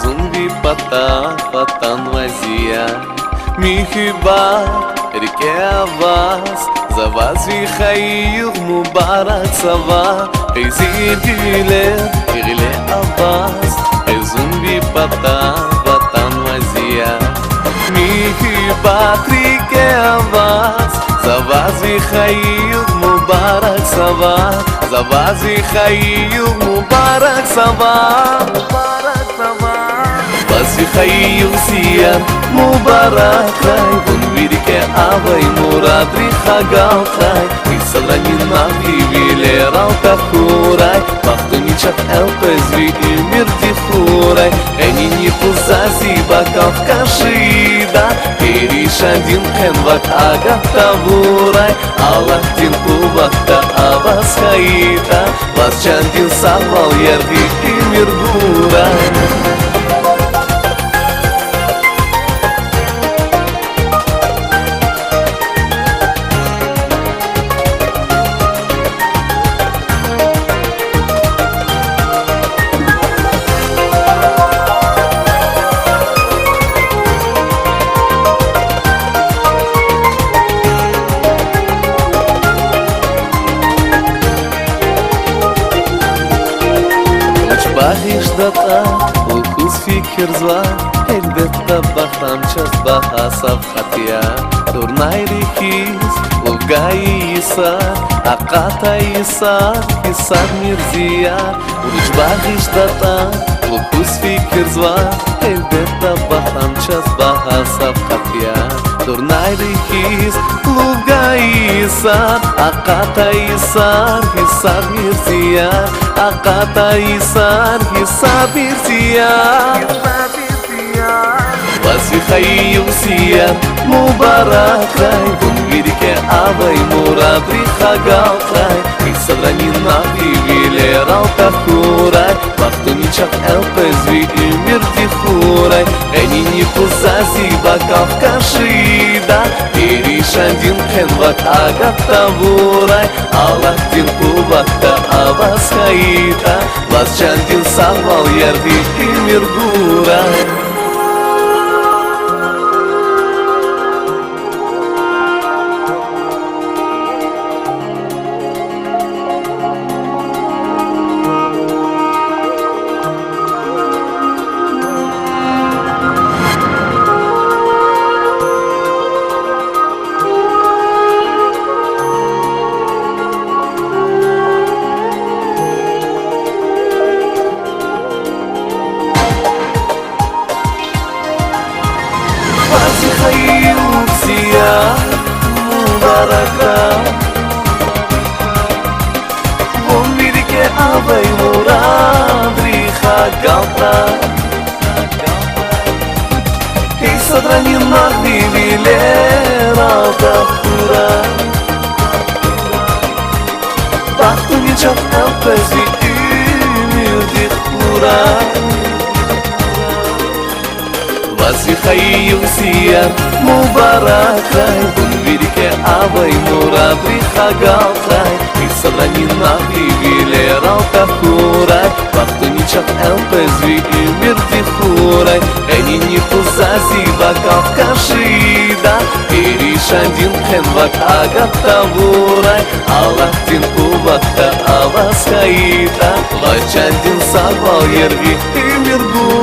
зумби патан вазия. Mi hibat реке Аваз, за вас вихаил мубарак сава. Эйзи гиле Аваз, зумби патан вазия. Mi hibat реке Аваз, за вас вихаил мубарак сава. За вас вихаил мубарак сава. Вазихаил сияр мубарак край, вон вирике авай мурад рихагал край. И саланина вивилерал тахурай, махтуничат элпезви и мир дихурай. Эни не пузази бакав кашида, иришадин хенвак агат тавурай. Аллах дин кубакта авас хаита, вас чандин савал ярди и мир гурай. Bahиш data, ukuz fikir zva, elbette bahtam ças bahasab khatiya. Turnay rikiz, ulgai isar, akata isar, isar mirziya. Uruç bahиш data, ukuz fikir zva, elbette bahtam ças bahasab khatiya. Turnay rikiz, ulgai isar, akata isar, isar mirziya. Akata isar, isar mirziya. Вазихаил сияр мубарак край, вон вирике авай мурад рихагал край. И саланина вивилерал тахурай, махтуничат элпезви и мир дихурай. Эни не пузази бакав кашида, иришадин хенвак агат тавурай. Аллах дин кубакта авас хаита, вас чандин савал ярди и мир гурай. Вазихаил сияр мубарак, вон вирике авай мурад рихагал край. И саланина вивилерал тахурай, махтуничат элпезви и мир дихурай. Вазихаил сияр мубарак край, вон вирике авай мурад рихагал край. И саланина вивилерал тахурай, махтуничат элпезви и мир дихурай. Эни не пузази бакав кашида, иришадин хенвак агат тавурай. Аллах дин кубакта авас хаита, вас чандин савал ярги и мир гурай.